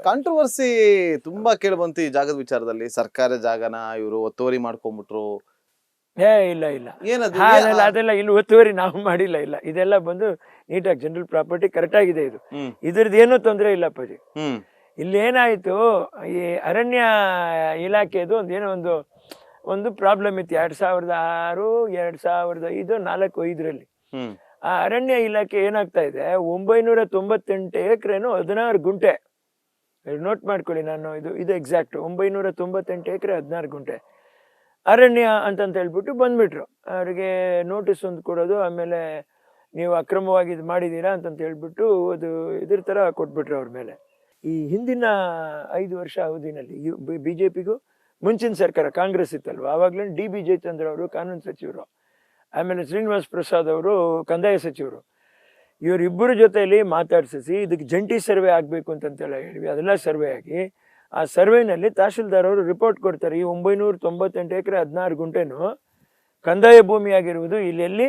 Controversy ತುಂಬಾ ಕೇಳಿ ಬಂತು ಈ ಜಾಗದ ವಿಚಾರದಲ್ಲಿ. ಸರ್ಕಾರಿ ಜಾಗನ ಇವರು ಒತ್ತುವರಿ ಮಾಡ್ಕೊಂಡ್ಬಿಟ್ರು. ಇಲ್ಲ ಇಲ್ಲ ಏನದು ಅದೆಲ್ಲ ಇಲ್ಲಿ ಒತ್ತುವರಿ ನಾವು ಮಾಡಿಲ್ಲ. ಇಲ್ಲ, ಇದೆಲ್ಲ ಬಂದು ನೀಟಾಗಿ ಜನರಲ್ ಪ್ರಾಪರ್ಟಿ ಕರೆಕ್ಟ್ ಆಗಿದೆ. ಇದು ಇದ್ರದ್ದು ಏನೂ ತೊಂದರೆ ಇಲ್ಲ ಅಪ್ಪಾಜಿ. ಇಲ್ಲಿ ಏನಾಯ್ತು, ಈ ಅರಣ್ಯ ಇಲಾಖೆದು ಏನೋ ಒಂದು ಪ್ರಾಬ್ಲಮ್ ಇತ್ತು 2006, 2005, 4, 5ರಲ್ಲಿ. ಆ ಅರಣ್ಯ ಇಲಾಖೆ ಏನಾಗ್ತಾ ಇದೆ, 998 ಎಕರೆನು 16 ಗುಂಟೆ. ನೋಟ್ ಮಾಡ್ಕೊಳ್ಳಿ, ನಾನು ಇದು ಎಕ್ಸಾಕ್ಟ್ 998 ಎಕರೆ 16 ಗುಂಟೆ ಅರಣ್ಯ ಅಂತಂತ ಹೇಳ್ಬಿಟ್ಟು ಬಂದ್ಬಿಟ್ರು. ಅವ್ರಿಗೆ ನೋಟಿಸ್ ಒಂದು ಕೊಡೋದು, ಆಮೇಲೆ ನೀವು ಅಕ್ರಮವಾಗಿ ಇದು ಮಾಡಿದ್ದೀರಾ ಅಂತಂತ ಹೇಳ್ಬಿಟ್ಟು ಅದು ಇದ್ರ ಥರ ಕೊಟ್ಬಿಟ್ರು ಅವ್ರ ಮೇಲೆ. ಈ ಹಿಂದಿನ 5 ವರ್ಷ ಅವಧಿನಲ್ಲಿ BJPಗೂ ಮುಂಚಿನ ಸರ್ಕಾರ ಕಾಂಗ್ರೆಸ್ ಇತ್ತಲ್ವ, ಆವಾಗಲೇ DB ಜಯಚಂದ್ರ ಅವರು ಕಾನೂನು ಸಚಿವರು, ಆಮೇಲೆ ಶ್ರೀನಿವಾಸ್ ಪ್ರಸಾದ್ ಅವರು ಕಂದಾಯ ಸಚಿವರು, ಇವರಿಬ್ಬರ ಜೊತೆಯಲ್ಲಿ ಮಾತಾಡ್ಸಿಸಿ ಇದಕ್ಕೆ ಜಂಟಿ ಸರ್ವೆ ಆಗಬೇಕು ಅಂತಂತೆಲ್ಲ ಹೇಳಿವಿ. ಅದೆಲ್ಲ ಸರ್ವೆ ಆಗಿ ಆ ಸರ್ವೆನಲ್ಲಿ ತಹಶೀಲ್ದಾರ್ ಅವರು ರಿಪೋರ್ಟ್ ಕೊಡ್ತಾರೆ, ಈ 998 ಎಕರೆ 16 ಗುಂಟೆನೂ ಕಂದಾಯ ಭೂಮಿ ಆಗಿರುವುದು, ಇಲ್ಲೆಲ್ಲಿ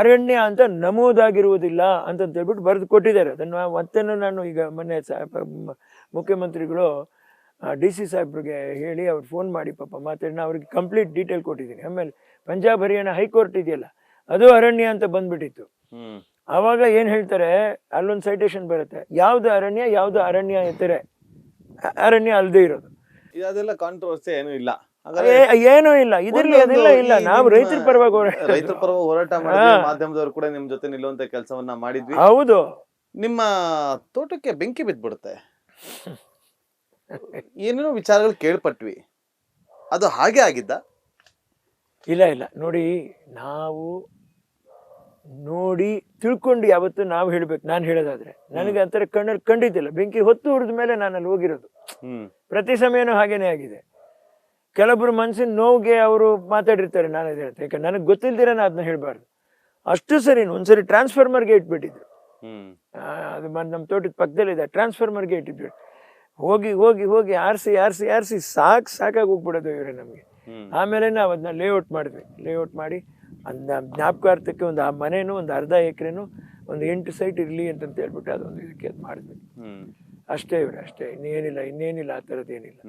ಅರಣ್ಯ ಅಂತ ನಮೂದಾಗಿರುವುದಿಲ್ಲ ಅಂತಂತ ಹೇಳ್ಬಿಟ್ಟು ಬರೆದು ಕೊಟ್ಟಿದ್ದಾರೆ. ಅದನ್ನು ಮತ್ತೇನು ನಾನು ಈಗ ಮೊನ್ನೆ ಮುಖ್ಯಮಂತ್ರಿಗಳು DC ಸಾಹೇಬ್ರಿಗೆ ಹೇಳಿ ಅವ್ರು ಫೋನ್ ಮಾಡಿ ಪಾಪ ಮಾತಾಡಿ ನಾನು ಅವ್ರಿಗೆ ಕಂಪ್ಲೀಟ್ ಡೀಟೇಲ್ ಕೊಟ್ಟಿದ್ದೀನಿ. ಆಮೇಲೆ ಪಂಜಾಬ್ ಹರಿಯಾಣ ಹೈಕೋರ್ಟ್ ಇದೆಯಲ್ಲ, ಅದು ಅರಣ್ಯ ಅಂತ ಬಂದ್ಬಿಟ್ಟಿತ್ತು. ಆವಾಗ ಏನು ಹೇಳ್ತಾರೆ, ಅಲ್ಲೊಂದು ಸೈಟೇಷನ್ ಬರುತ್ತೆ, ಯಾವ್ದು ಅರಣ್ಯ ಇರ್ತಾರೆ, ಅರಣ್ಯ ಅಲ್ಲದೆ ಇರೋದು. ಅದೆಲ್ಲ ಕಾಂಟ್ರವರ್ಸಿ ಏನೂ ಇಲ್ಲ, ಏನೂ ಇಲ್ಲ ಇದರಲ್ಲಿ, ಅದೆಲ್ಲ ಇಲ್ಲ. ನಾವು ರೈತರ ಪರವಾಗಿ ಹೋರಾಟ ಮಾಡಿದ್ವಿ, ಮಾಧ್ಯಮದವರು ಕೂಡ ನಿಮ್ ಜೊತೆ ನಿಲ್ಲುವಂತ ಕೆಲಸವನ್ನ ಮಾಡಿದ್ವಿ. ಹೌದು. ನಿಮ್ಮ ತೋಟಕ್ಕೆ ಬೆಂಕಿ ಬಿದ್ದ್ಬಿಡುತ್ತೆ, ಏನೇನೋ ವಿಚಾರಗಳು ಕೇಳ್ಪಟ್ವಿ, ಅದು ಹಾಗೆ ಆಗಿದ್ದ? ಇಲ್ಲ ನೋಡಿ, ನಾವು ನೋಡಿ ತಿಳ್ಕೊಂಡು ಯಾವತ್ತು ನಾವು ಹೇಳ್ಬೇಕು. ನಾನು ಹೇಳೋದಾದ್ರೆ ನನಗೆ ಅಂತರ ಕಣ್ಣಲ್ಲಿ ಕಂಡಿದ್ದಿಲ್ಲ. ಬೆಂಕಿ ಹೊತ್ತು ಉರಿದ ಮೇಲೆ ನಾನು ಅಲ್ಲಿ ಹೋಗಿರೋದು. ಪ್ರತಿ ಸಮಯನೂ ಹಾಗೇನೆ ಆಗಿದೆ. ಕೆಲವೊಬ್ರು ಮನ್ಸಿನ ನೋವಿಗೆ ಅವರು ಮಾತಾಡಿರ್ತಾರೆ, ನಾನು ಅದು ಹೇಳ್ತೇನೆ, ಯಾಕಂದ್ರೆ ನನಗೆ ಗೊತ್ತಿಲ್ದಿರ ನಾನು ಅದನ್ನ ಹೇಳ್ಬಾರ್ದು. ಅಷ್ಟು ಸರಿ ಒಂದ್ಸರಿ ಟ್ರಾನ್ಸ್ಫಾರ್ಮರ್ಗೆ ಇಟ್ಬಿಟ್ಟಿದ್ರು. ಅದು ನಮ್ಮ ತೋಟದ ಪಕ್ಕದಲ್ಲಿದೆ, ಟ್ರಾನ್ಸ್ಫಾರ್ಮರ್ಗೆ ಇಟ್ಟಿದ್ರು. ಹೋಗಿ ಆರಿಸಿ ಸಾಕಾಗಿ ಹೋಗ್ಬಿಡೋದು ಇವರೇ ನಮಗೆ. ಆಮೇಲೆ ನಾವು ಅದನ್ನ ಲೇಔಟ್ ಮಾಡಿದ್ವಿ. ಲೇಔಟ್ ಮಾಡಿ ಜ್ಞಾಪಕಾರ್ಥಕ್ಕೆ ಒಂದು ಆ ಮನೇನು ಒಂದು ಅರ್ಧ ಎಕರೆನು ಒಂದು 8 ಸೈಟ್ ಇರಲಿ ಅಂತಂತ ಹೇಳ್ಬಿಟ್ಟು ಅದೊಂದು ಇದಕ್ಕೆ ಅದು ಮಾಡಿದ್ವಿ. ಅಷ್ಟೇ ಇವ್ರೆ, ಅಷ್ಟೇ, ಇನ್ನೇನಿಲ್ಲ ಆ ಥರದ್ದು ಏನಿಲ್ಲ.